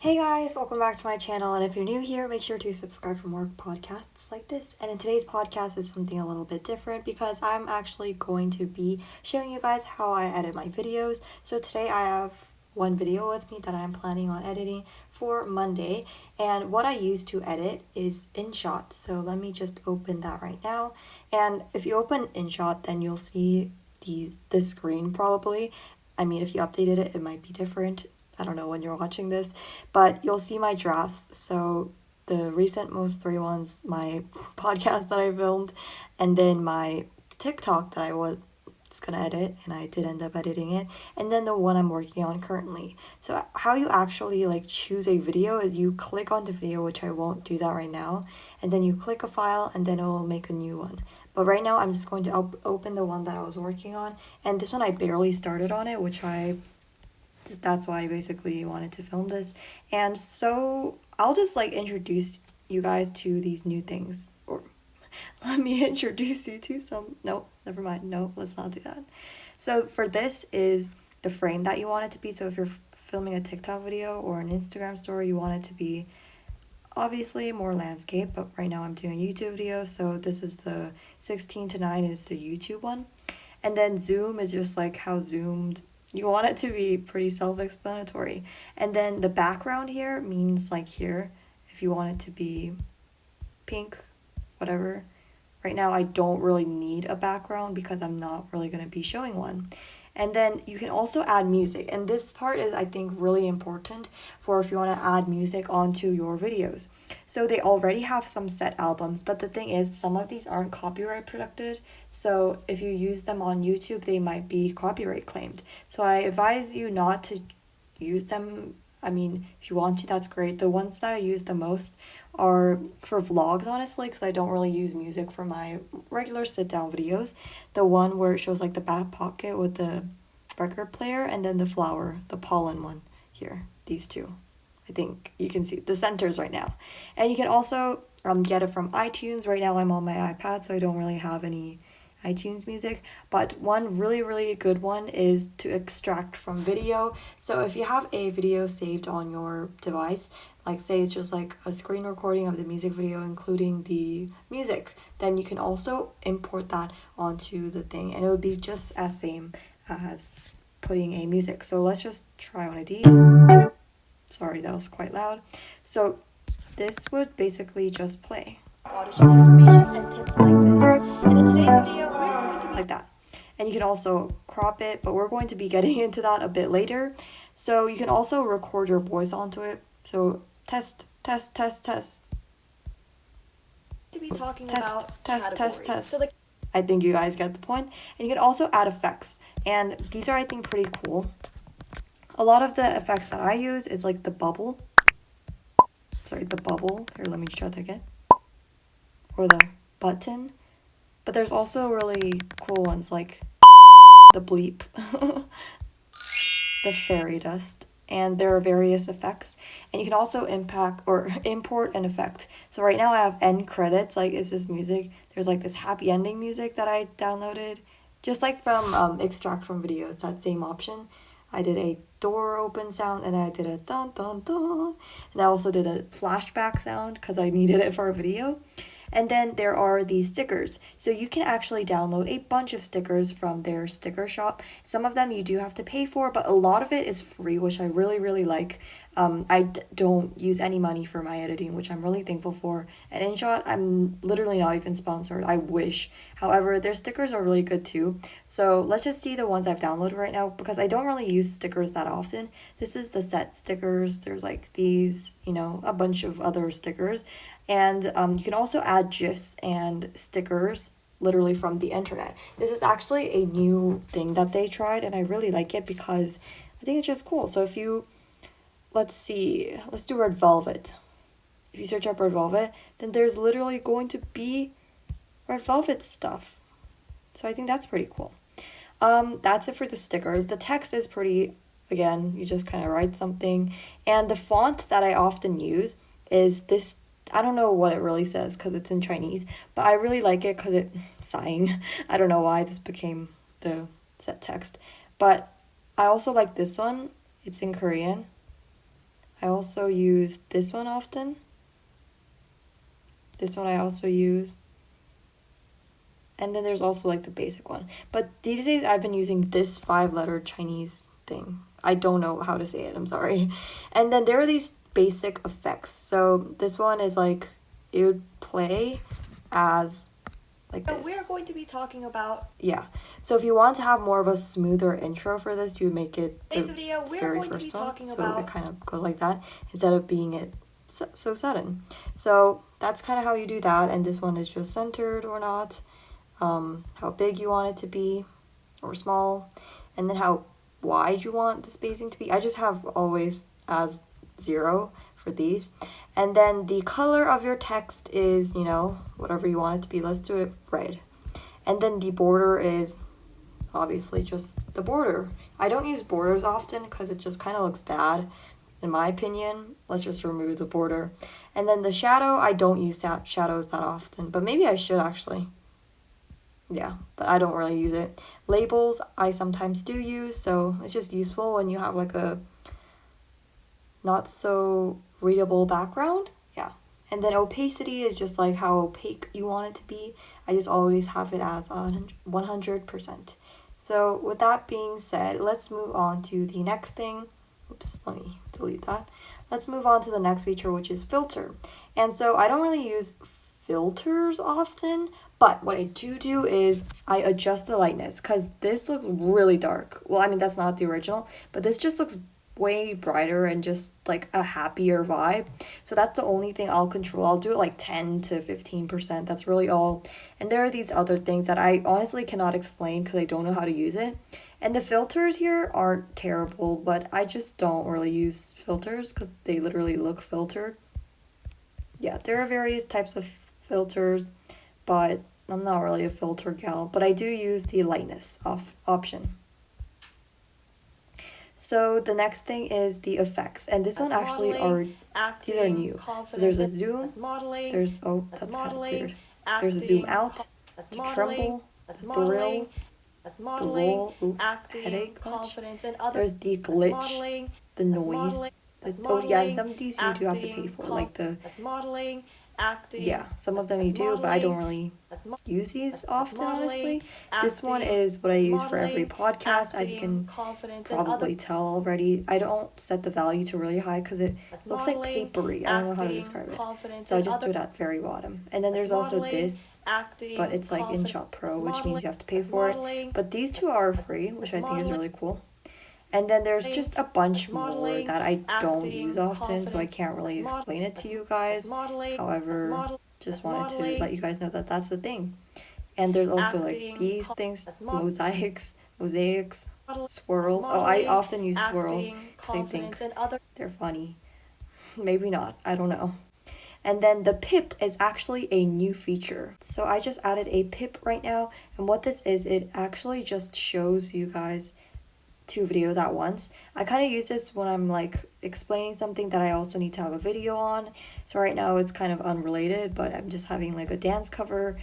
Hey guys, welcome back to my channel, and if you're new here, make sure to subscribe for more podcasts like this. And in today's podcast is something a little bit different because I'm actually going to be showing you guys how I edit my videos. So today I have one video with me that I'm planning on editing for Monday, and what I use to edit is Inshot. So let me just open that right now. And if you open Inshot, then you'll see this screen probably. I mean, if you updated it, it might be different. I don't know when you're watching this, but you'll see my drafts. So the recent most three ones, my podcast that I filmed, and then my TikTok that I was gonna edit, and I did end up editing it, and then the one I'm working on currently. So how you actually like choose a video is you click on the video, which I won't do that right now, and then you click a file, and then it will make a new one. But right now I'm just going to open the one that I was working on, and this one I barely started on it, that's why I basically wanted to film this. And so I'll just like introduce you guys to these new things, or let me introduce you to some. No, never mind. No, let's not do that. So for this is the frame that you want it to be. So if you're filming a TikTok video or an Instagram story, you want it to be obviously more landscape, but right now I'm doing a YouTube video, so this is the 16:9 is the YouTube one. And then zoom is just like how zoomed you want it to be, pretty self-explanatory. And then the background here means like here, if you want it to be pink, whatever. Right now I don't really need a background because I'm not really going to be showing one. And then you can also add music, and this part is, I think, really important for if you want to add music onto your videos. So they already have some set albums, but the thing is some of these aren't copyright protected, so if you use them on YouTube they might be copyright claimed. So I advise you not to use them. I mean, if you want to, that's great. The ones that I use the most are for vlogs, honestly, because I don't really use music for my regular sit-down videos. The one where it shows like the back pocket with the record player, and then the flower, the pollen one here. These two. I think you can see the centers right now. And you can also get it from iTunes. Right now I'm on my iPad, so I don't really have any iTunes music, but one really good one is to extract from video. So if you have a video saved on your device, like say it's just like a screen recording of the music video including the music, then you can also import that onto the thing, and it would be just as same as putting a music. So let's just try one of these. Sorry, that was quite loud. So this would basically just play audition information and tips like this. And in today's video, we're going to be like that. And you can also crop it, but we're going to be getting into that a bit later. So you can also record your voice onto it. So test. To be talking about test. So I think you guys get the point. And you can also add effects. And these are, I think, pretty cool. A lot of the effects that I use is like the bubble. Sorry, the bubble. Here, let me try that again. Or the button. But there's also really cool ones like the bleep, the fairy dust, and there are various effects. And you can also import an effect. So right now I have end credits, like is this music. There's like this happy ending music that I downloaded, just like from extract from video. It's that same option. I did a door open sound, and I did a dun dun dun, and I also did a flashback sound because I needed it for a video. And then there are these stickers. So you can actually download a bunch of stickers from their sticker shop. Some of them you do have to pay for, but a lot of it is free, which I really like. I don't use any money for my editing, which I'm really thankful for. And Inshot, I'm literally not even sponsored. I wish. However, their stickers are really good too. So let's just see the ones I've downloaded right now, because I don't really use stickers that often. This is the set stickers. There's like these, a bunch of other stickers. And you can also add GIFs and stickers literally from the internet. This is actually a new thing that they tried, and I really like it because I think it's just cool. So if you, let's do red velvet. If you search up red velvet, then there's literally going to be red velvet stuff. So I think that's pretty cool. That's it for the stickers. The text is pretty, again, you just kind of write something. And the font that I often use is this. I don't know what it really says because it's in Chinese, but I really like it because sighing. I don't know why this became the set text, but I also like this one. It's in Korean. I also use this one often. This one I also use. And then there's also like the basic one. But these days I've been using this 5-letter Chinese thing. I don't know how to say it, I'm sorry. And then there are these basic effects. So this one is like, it would play as like this. We're going to be talking about... Yeah. So if you want to have more of a smoother intro for this, you would make it the Today's video, we're very going to be first one. talking So about... it kind of goes like that instead of being it so sudden. So that's kind of how you do that. And this one is just centered or not. How big you want it to be or small. And then how wide you want the spacing to be. I just have always as 0 for these. And then the color of your text is, you know, whatever you want it to be. Let's do it red. And then the border is obviously just the border. I don't use borders often because it just kind of looks bad, in my opinion. Let's just remove the border. And then the shadow, I don't use shadows that often, but maybe I should actually. Yeah, but I don't really use it. Labels, I sometimes do use, so it's just useful when you have like a not so readable background. Yeah. And then opacity is just like how opaque you want it to be. I just always have it as 100%. So with that being said, let's move on to the next thing. Oops, let me delete that. Let's move on to the next feature, which is filter. And so I don't really use filters often, but what I do is I adjust the lightness because this looks really dark. Well, I mean, that's not the original, but this just looks way brighter and just like a happier vibe. So that's the only thing I'll control. I'll do it like 10 to 15%. That's really all. And there are these other things that I honestly cannot explain because I don't know how to use it. And the filters here aren't terrible, but I just don't really use filters because they literally look filtered. Yeah, there are various types of filters, but I'm not really a filter gal, but I do use the lightness option. So the next thing is the effects, and this one actually these are new. So there's a zoom, there's, oh, that's kind of weird. There's a zoom out, the tremble, the thrill, the roll, headache punch. There's the glitch, the noise, oh yeah, and some of these you do have to pay for, like the yeah, some of them you do, but I don't really use these often, honestly. This one is what I use for every podcast, as you can probably tell already. I don't set the value to really high because it looks like papery. I don't know how to describe it. So I just do it at very bottom. And then there's also this, but it's like Inshot Pro, which means you have to pay for it. But these two are free, which I think is really cool. And then there's just a bunch more that I don't use often, so I can't really explain it to you guys. However, just wanted to let you guys know that that's the thing. And there's also like these things, mosaics, swirls. Oh, I often use swirls because I think they're funny. Maybe not, I don't know. And then the pip is actually a new feature. So I just added a pip right now, and what this is, it actually just shows you guys 2 videos at once. I kind of use this when I'm like explaining something that I also need to have a video on. So right now it's kind of unrelated, but I'm just having like a dance cover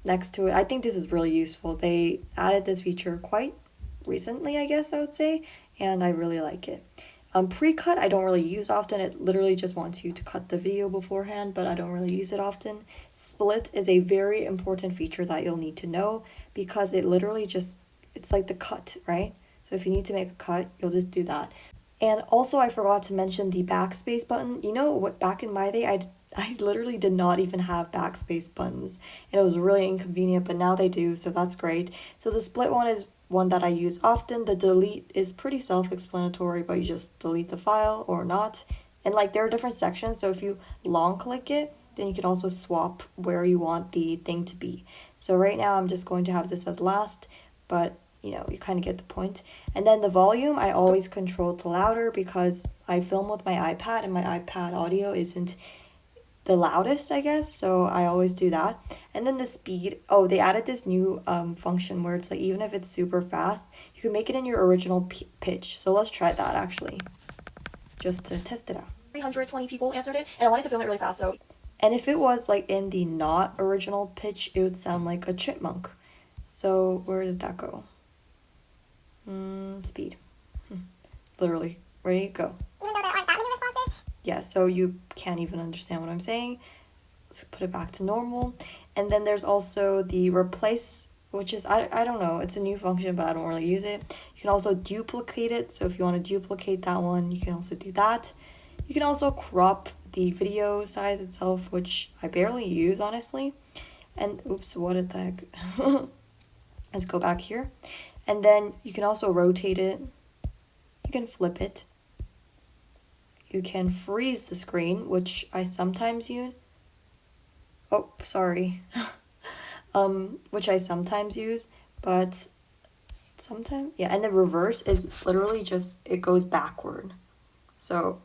next to it. I think this is really useful. They added this feature quite recently, I guess I would say, and I really like it. Pre-cut I don't really use often. It literally just wants you to cut the video beforehand, but I don't really use it often. Split is a very important feature that you'll need to know because it literally just, it's like the cut, right? So if you need to make a cut, you'll just do that. And also I forgot to mention the backspace button. You know what, back in my day, I literally did not even have backspace buttons. And it was really inconvenient, but now they do, so that's great. So the split one is one that I use often. The delete is pretty self-explanatory, but you just delete the file or not. And like there are different sections, so if you long click it, then you can also swap where you want the thing to be. So right now I'm just going to have this as last, but you know, you kind of get the point. And then the volume, I always control to louder because I film with my iPad and my iPad audio isn't the loudest, I guess. So I always do that. And then the speed, oh, they added this new function where it's like, even if it's super fast, you can make it in your original pitch. So let's try that actually, just to test it out. 320 people answered it, and I wanted to film it really fast, so. And if it was like in the not original pitch, it would sound like a chipmunk. So where did that go? Speed. Literally. Ready? Go. Even though there aren't that many responses, yeah, so you can't even understand what I'm saying. Let's put it back to normal. And then there's also the replace, which is, I don't know, it's a new function, but I don't really use it. You can also duplicate it. So if you want to duplicate that one, you can also do that. You can also crop the video size itself, which I barely use, honestly. And oops, what did the heck? Let's go back here. And then you can also rotate it. You can flip it. You can freeze the screen, which I sometimes use. Oh, sorry. Which I sometimes use, but sometimes, yeah. And the reverse is literally just, it goes backward. So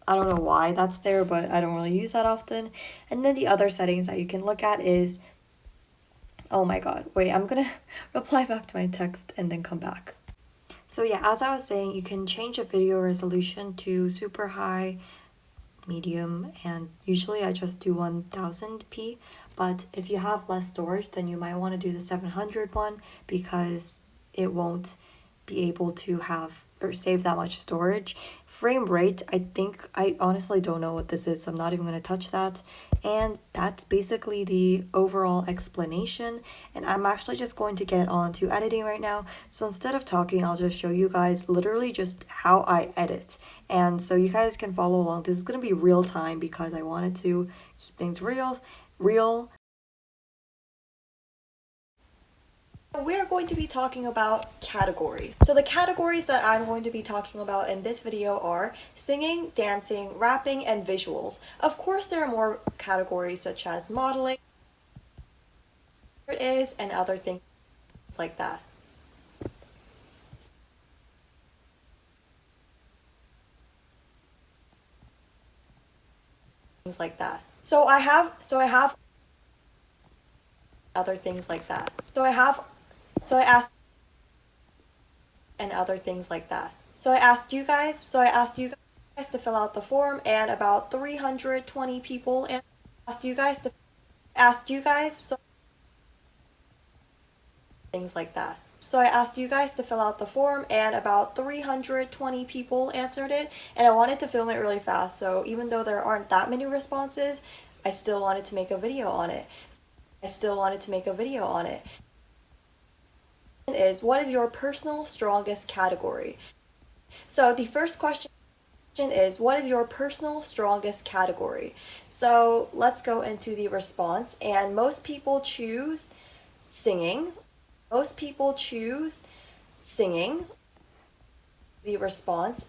I don't know why that's there, but I don't really use that often. And then the other settings that you can look at is, oh my god, wait, I'm gonna reply back to my text and then come back. So yeah, as I was saying, you can change the video resolution to super high, medium, and usually I just do 1000p. But if you have less storage, then you might want to do the 700 one because it won't be able to have or save that much storage. Frame rate, I honestly don't know what this is, so I'm not even going to touch that. And that's basically the overall explanation. And I'm actually just going to get on to editing right now. So instead of talking, I'll just show you guys literally just how I edit. And so you guys can follow along. This is going to be real time because I wanted to keep things real. We're going to be talking about categories. So the categories that I'm going to be talking about in this video are singing, dancing, rapping, and visuals. Of course, there are more categories such as modeling, it is, and other things like that. Things like that. So I have other things like that. So I asked and other things like that. So I asked you guys to fill out the form, and about 320 people asked you guys so things like that. So I asked you guys to fill out the form, and about 320 people answered it, and I wanted to film it really fast, so even though there aren't that many responses, I still wanted to make a video on it. Is what is your personal strongest category? So the first question is, what is your personal strongest category? So let's go into the response, and most people choose singing. The response.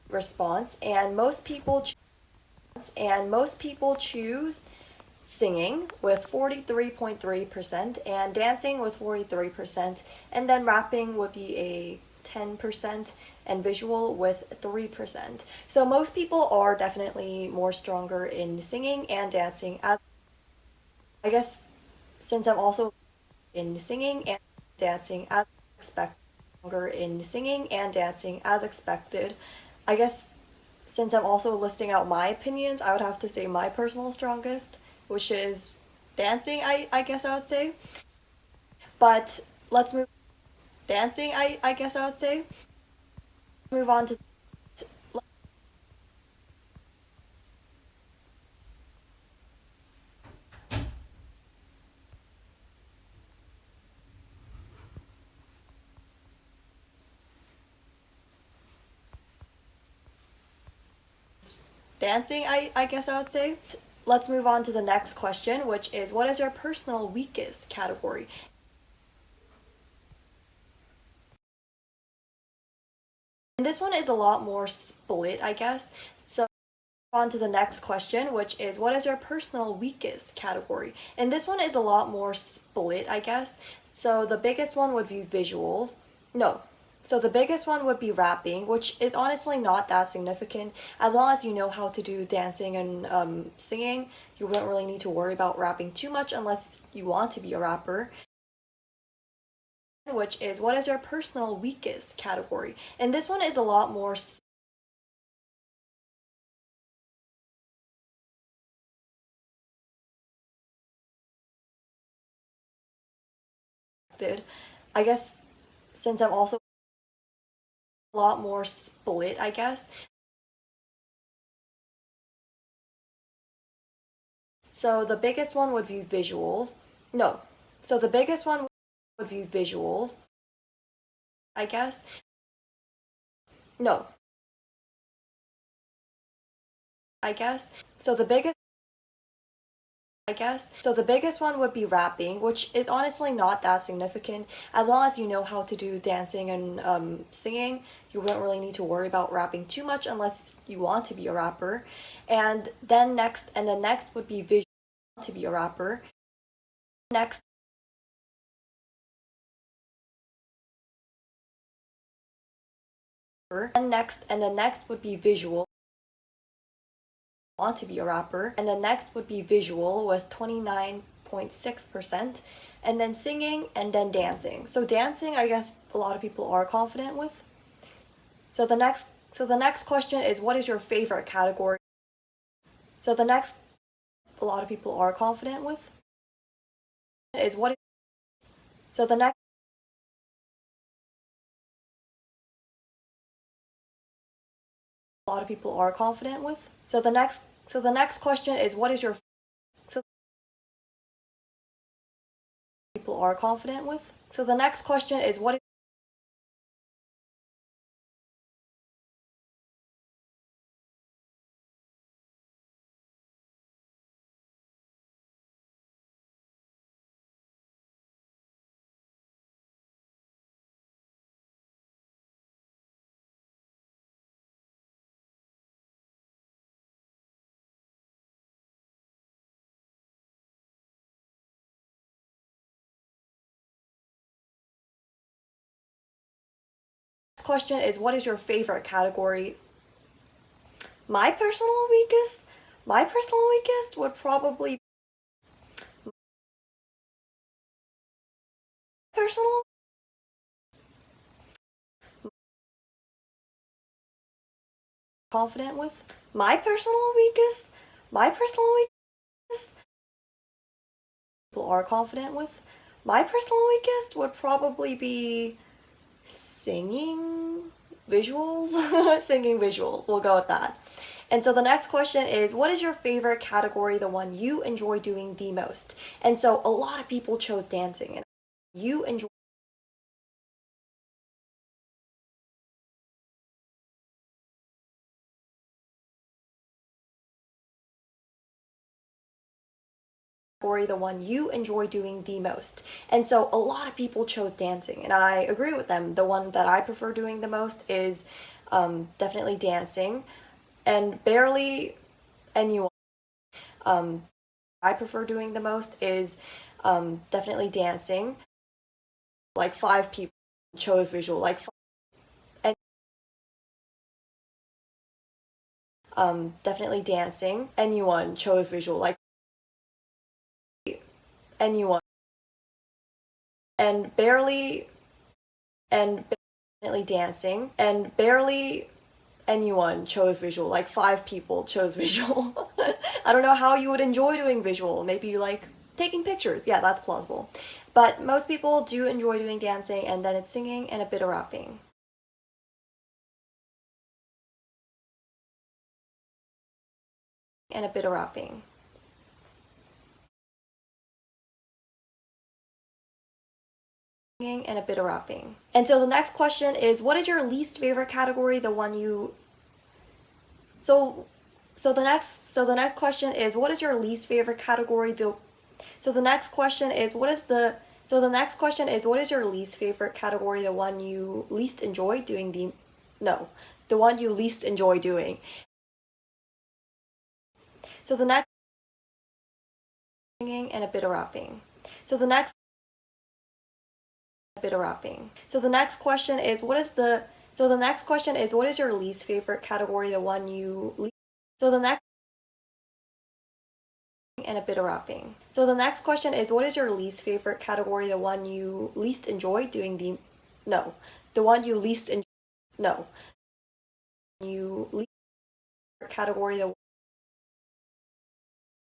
Response, and most people choose singing with 43.3% and dancing with 43%, and then rapping would be a 10% and visual with 3%. So most people are definitely more stronger in singing and dancing. I guess since I'm also in singing and dancing as expected. Longer in singing and dancing as expected. I guess since I'm also listing out my opinions, I would have to say my personal strongest, which is dancing, I guess I would say. But let's move dancing, I guess I would say. Move on to dancing, I guess I would say. Let's move on to the next question, which is what is your personal weakest category? And this one is a lot more split, I guess. So on to the next question, which is what is your personal weakest category? And this one is a lot more split, I guess. So the biggest one would be visuals. No. So the biggest one would be rapping, which is honestly not that significant. As long as you know how to do dancing and singing, you wouldn't really need to worry about rapping too much unless you want to be a rapper. Which is what is your personal weakest category? And this one is a lot more I guess since I'm also a lot more split, I guess. So the biggest one would be visuals. No. So the biggest one would be visuals, I guess. No. I guess. So the biggest I guess. So the biggest one would be rapping, which is honestly not that significant. As long as you know how to do dancing and singing, you wouldn't really need to worry about rapping too much unless you want to be a rapper. And then next would be visual to be a rapper. Next and then next would be visual want to be a rapper. And then next would be visual with 29.6%, and then singing, and then dancing. So dancing, I guess a lot of people are confident with. So the next question is what is your favorite category? So the next a lot of people are confident with is what so the next a lot of people are confident with. So the next question is what is your so people are confident with. So the next question is what question is what is your favorite category? My personal weakest my personal weakest would probably personal confident with. My personal weakest people are confident with. My personal weakest would probably be singing visuals. Singing visuals, we'll go with that. And so the next question is what is your favorite category, the one you enjoy doing the most? And so a lot of people chose dancing, and you enjoy the one you enjoy doing the most. And so a lot of people chose dancing, and I agree with them. The one that I prefer doing the most is definitely dancing, and barely anyone I prefer doing the most is definitely dancing. Like 5 people chose visual, like and definitely dancing. Anyone chose visual, like anyone and barely dancing, and barely anyone chose visual. Like 5 people chose visual. I don't know how you would enjoy doing visual. Maybe you like taking pictures. Yeah, that's plausible. But most people do enjoy doing dancing, and then it's singing and a bit of rapping. And a bit of rapping. And a bit of rapping. And so the next question is, what is your least favorite category? The one you So the next question is, what is your least favorite category? The next question is, what is your least favorite category? The one you least enjoy doing the one you least enjoy doing. So the next singing and a bit of rapping. So the next bit of rapping. So the next question is, what is your least favorite category? The one you least So the next and a bit of rapping. So the next question is, what is your least favorite category? The one you least enjoy doing the one you least enjoy no. You least category the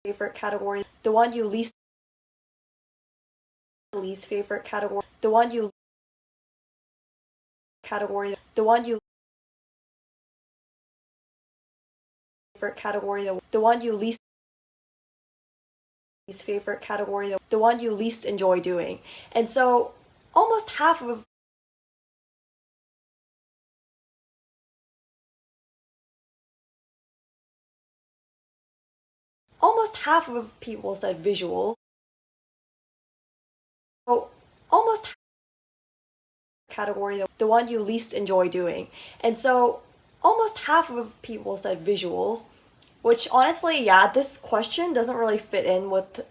favorite category. The one you least favorite category. The one you category. The one you favorite category. The one you least favorite category. The one you least enjoy doing. And so almost half of people said visuals. So almost category the one you least enjoy doing. And so almost half of people said visuals, which honestly, yeah, this question doesn't really fit in with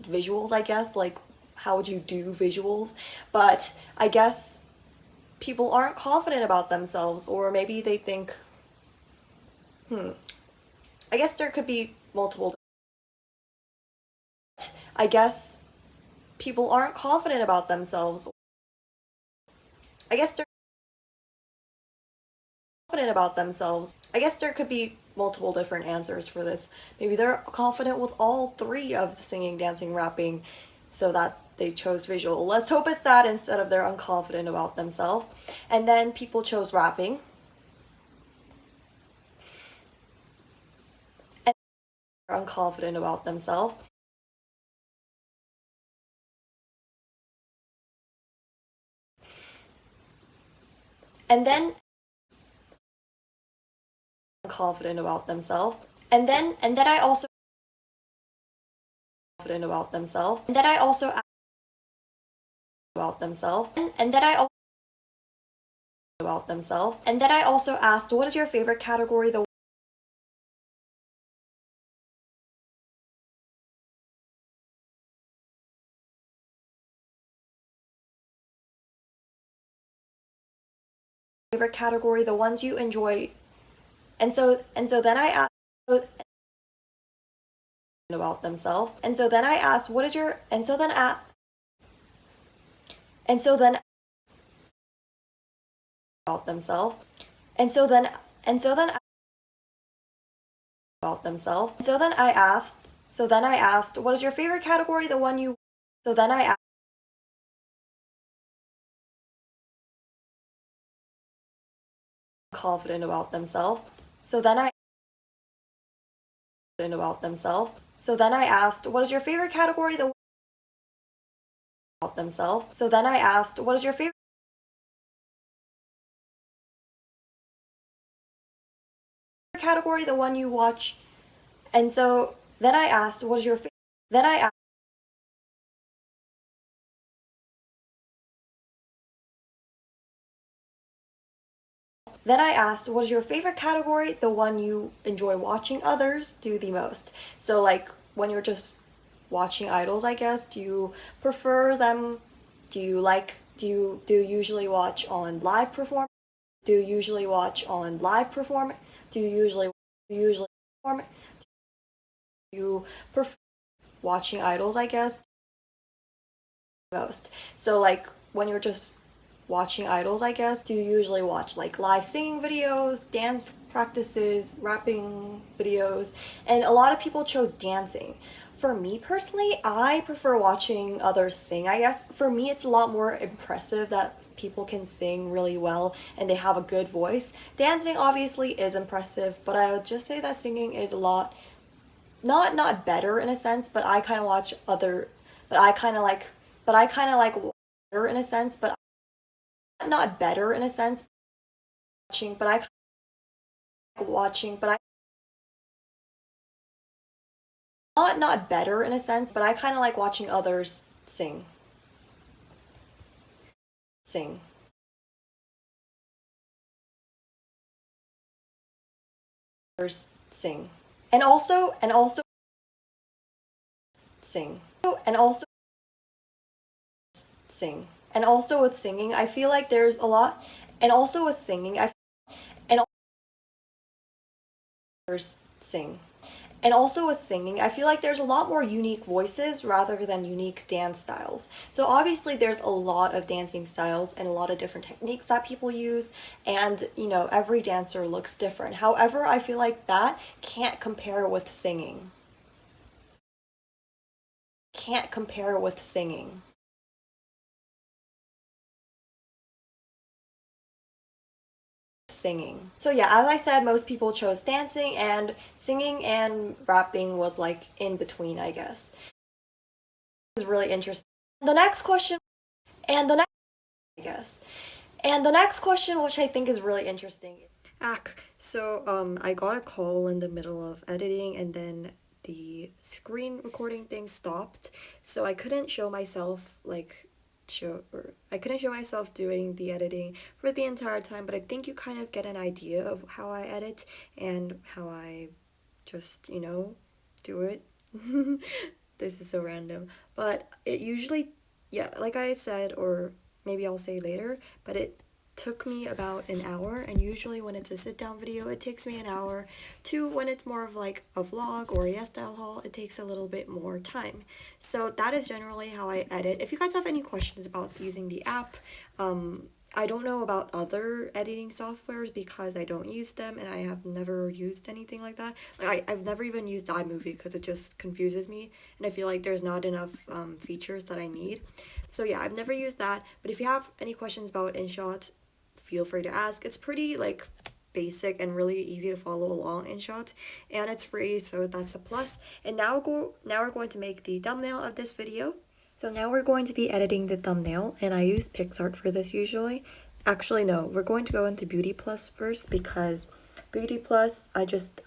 visuals, I guess. Like, how would you do visuals? But I guess people aren't confident about themselves, or maybe they think, I guess there could be multiple. I guess people aren't confident about themselves. I guess they're confident about themselves. I guess there could be multiple different answers for this. Maybe they're confident with all 3 of singing, dancing, rapping, so that they chose visual. Let's hope it's that instead of they're unconfident about themselves. And then people chose rapping. And they're unconfident about themselves. And then confident about themselves. And then I also confident about themselves. And then I also about themselves. And then I also about themselves. And then I also asked, what is your favorite category? The favorite category, the ones you enjoy. And so then I asked about themselves. And so then I asked, what is your and so then about themselves. And so then about themselves. So then I asked, what is your favorite category? The one you So then I asked confident about themselves. So then I about themselves. So then I asked, what is your favorite category? The about themselves. So then I asked, what is your favorite category? The one you watch. And so then I asked, what is your then I asked what is your favorite category? The one you enjoy watching others do the most. So like when you're just watching idols, I guess, do you prefer them? Do you usually watch on live perform? Do you usually watch on live perform? Do you usually perform? Do you prefer watching idols, I guess? most. So like when you're just watching idols, I guess, do you usually watch like live singing videos, dance practices, rapping videos? And a lot of people chose dancing. For me personally, I prefer watching others sing, I guess. For me, it's a lot more impressive that people can sing really well and they have a good voice. Dancing obviously is impressive, but I would just say that singing is a lot not better in a sense, but I kind of watch other but I kind of like better in a sense, but not better in a sense, watching, but I watching, but I not better in a sense, but I kind of like watching others sing. Sing. Others sing. And also sing. And also sing. And also with singing, I feel like there's a lot and also with singing, and others sing. And also with singing, I feel like there's a lot more unique voices rather than unique dance styles. So obviously there's a lot of dancing styles and a lot of different techniques that people use, and you know, every dancer looks different. However, I feel like that can't compare with singing. Can't compare with singing. Singing. So yeah, as I said, most people chose dancing, and singing and rapping was like in between, I guess. Is really interesting. The next question, and the next, I guess. And the next question, which I think is really interesting. So I got a call in the middle of editing, and then the screen recording thing stopped, so I couldn't show myself I couldn't show myself doing the editing for the entire time, but I think you kind of get an idea of how I edit and how I just, do it. This is so random. But it usually, yeah, like I said, or maybe I'll say later, but it took me about an hour, and usually when it's a sit down video it takes me an hour, to when it's more of like a vlog or a yes style haul it takes a little bit more time. So that is generally how I edit. If you guys have any questions about using the app, I don't know about other editing softwares because I don't use them, and I have never used anything like that. Like I've never even used iMovie because it just confuses me, and I feel like there's not enough features that I need. So yeah, I've never used that, but if you have any questions about Inshot, feel free to ask. It's pretty like basic and really easy to follow along in Inshot, and it's free, so that's a plus. And now we're going to make the thumbnail of this video. So now we're going to be editing the thumbnail, and I use picsart for this usually. Actually no, we're going to go into beautyplus first, because beautyplus, I just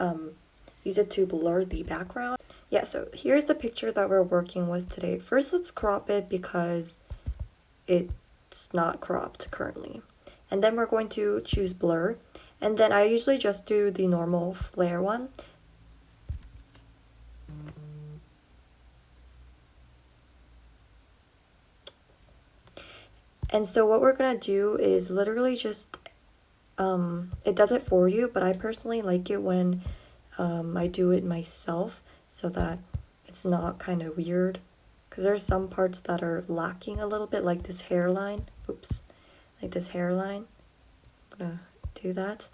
use it to blur the background. Yeah, so here's the picture that we're working with today. First, let's crop it because it's not cropped currently. And then we're going to choose blur. And then I usually just do the normal flare one. And so what we're gonna do is literally just, it does it for you, but I personally like it when I do it myself, so that it's not kind of weird. Because there's some parts that are lacking a little bit, like this hairline. Oops. Like this hairline. I'm gonna do that.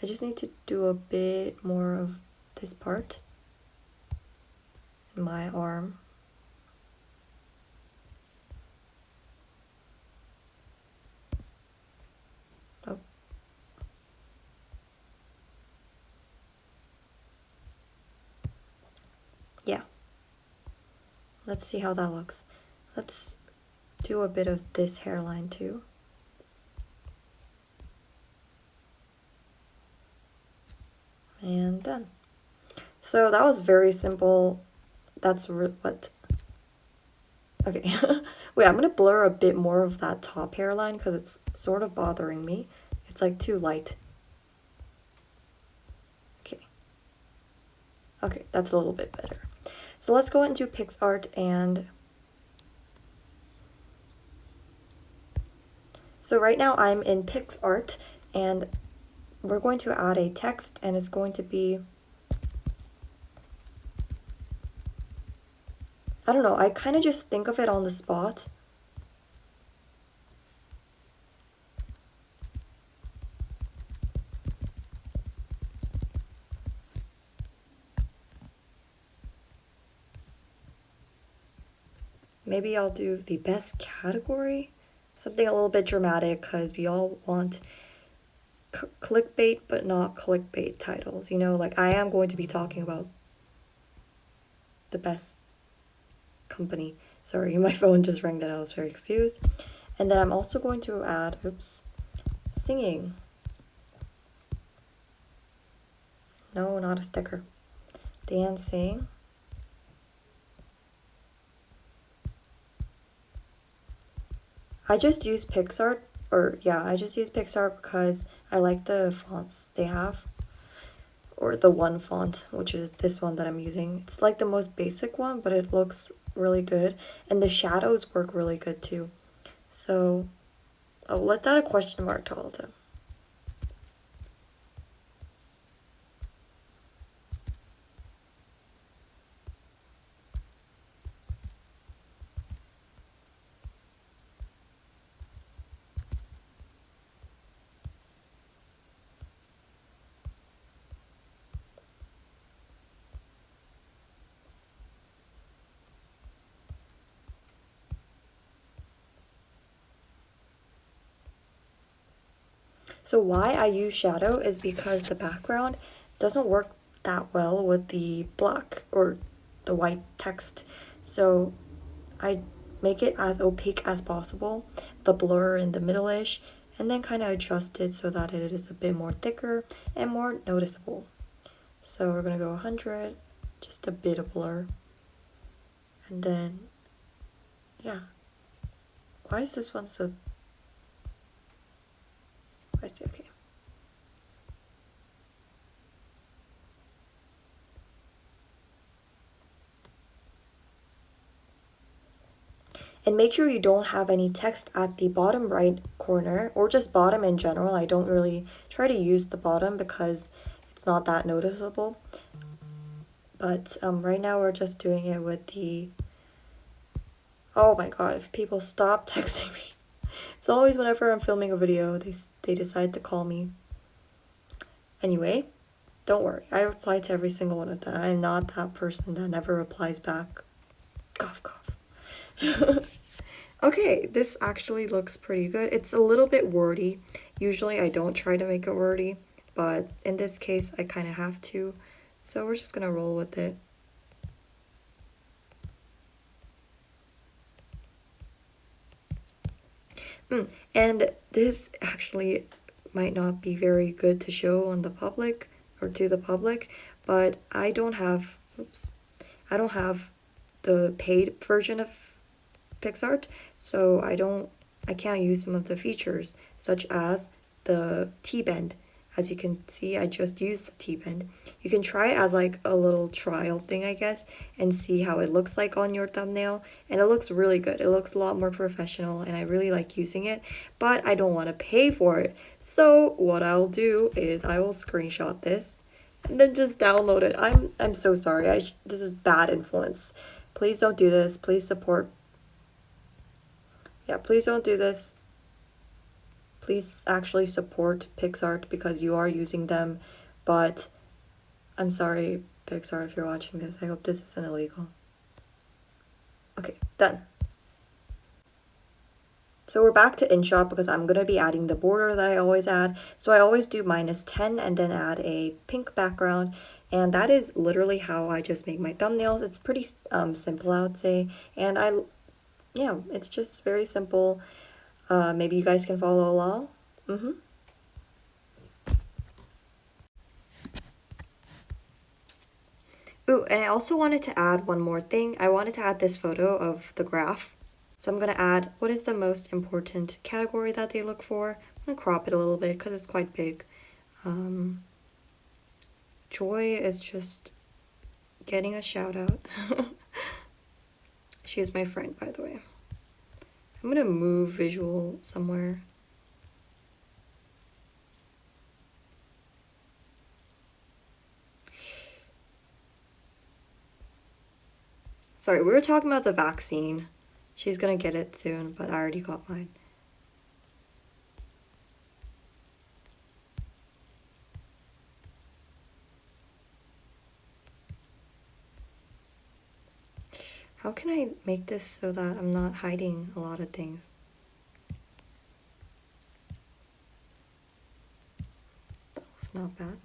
I just need to do a bit more of this part in my arm. Oh. Yeah. Let's see how that looks. Let's do a bit of this hairline too. And done. So that was very simple. That's what. Okay. Wait, I'm gonna blur a bit more of that top hairline because it's sort of bothering me. It's like too light. Okay. Okay, that's a little bit better. So let's go into picsart, and so right now I'm in picsart, and we're going to add a text, and it's going to be I don't know, I kind of just think of it on the spot. Maybe I'll do the best category, something a little bit dramatic, because we all want clickbait but not clickbait titles, you know, like I am going to be talking about the best company. Sorry, my phone just rang that I was very confused. And then I'm also going to add, singing. No, not a sticker. Dancing. I just use picsart, I just use picsart because I like the fonts they have. Or the one font, which is this one that I'm using. It's like the most basic one, but it looks really good. And the shadows work really good too. So, let's add a question mark to all of them. So why I use shadow is because the background doesn't work that well with the black or the white text. So I make it as opaque as possible, the blur in the middle-ish, and then kind of adjust it so that it is a bit more thicker and more noticeable. So we're going to go 100, just a bit of blur. And then, yeah. Why is this one so... I see, okay. And make sure you don't have any text at the bottom right corner, or just bottom in general. I don't really try to use the bottom because it's not that noticeable. But right now we're just doing it with the... Oh my god, if people stop texting me. It's always whenever I'm filming a video, they decide to call me. Anyway, don't worry. I reply to every single one of them. I'm not that person that never replies back. Cough, cough. Okay, this actually looks pretty good. It's a little bit wordy. Usually I don't try to make it wordy, but in this case I kind of have to. So we're just gonna roll with it. And this actually might not be very good to show on the public or to the public, but I don't have, I don't have the paid version of picsart, so I can't use some of the features such as the T-bend. As you can see, I just used the T-bend. You can try it as like a little trial thing, I guess, and see how it looks like on your thumbnail. And it looks really good. It looks a lot more professional and I really like using it, but I don't want to pay for it. So what I'll do is I will screenshot this and then just download it. I'm so sorry. This is bad influence. Please don't do this. Please support. Yeah, please don't do this. Please actually support picsart because you are using them, but I'm sorry, picsart, if you're watching this. I hope this isn't illegal. Okay, done. So we're back to Inshot because I'm going to be adding the border that I always add. So I always do -10 and then add a pink background. And that is literally how I just make my thumbnails. It's pretty simple, I would say. And yeah, it's just very simple. Maybe you guys can follow along. Ooh, and I also wanted to add one more thing. I wanted to add this photo of the graph. So I'm going to add what is the most important category that they look for. I'm going to crop it a little bit because it's quite big. Joy is just getting a shout out. She is my friend, by the way. I'm going to move visual somewhere. Sorry, we were talking about the vaccine. She's gonna get it soon, but I already got mine. How can I make this so that I'm not hiding a lot of things? That looks not bad.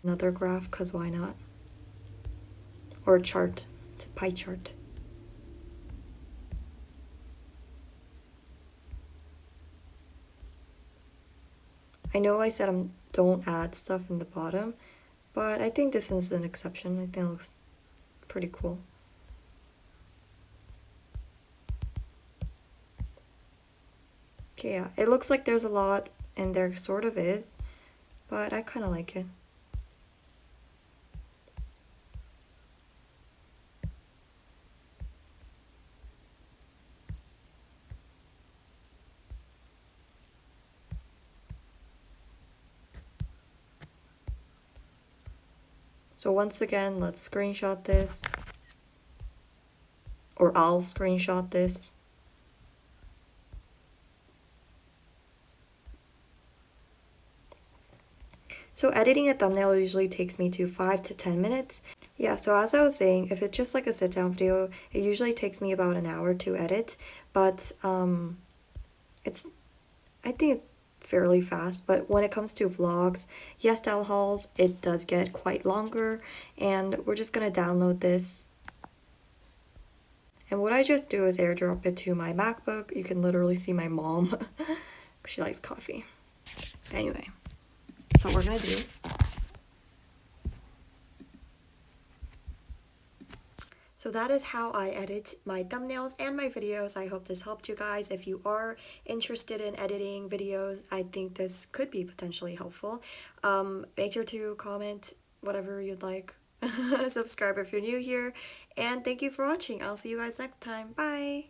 Another graph, because why not? Or a chart. It's a pie chart. I know I said don't add stuff in the bottom, but I think this is an exception. I think it looks pretty cool. Okay, yeah, it looks like there's a lot, and there sort of is, but I kind of like it. So once again, let's screenshot this, or I'll screenshot this. So editing a thumbnail usually takes me to 5 to 10 minutes. Yeah, so as I was saying, if it's just like a sit down video, it usually takes me about an hour to edit, but I think it's fairly fast. But when it comes to vlogs, yes, style hauls, it does get quite longer, and we're just gonna download this. And what I just do is airdrop it to my MacBook. You can literally see my mom. She likes coffee. Anyway, that's what we're gonna do. So that is how I edit my thumbnails and my videos. I hope this helped you guys. If you are interested in editing videos, I think this could be potentially helpful. Make sure to comment whatever you'd like. Subscribe if you're new here. And thank you for watching. I'll see you guys next time. Bye!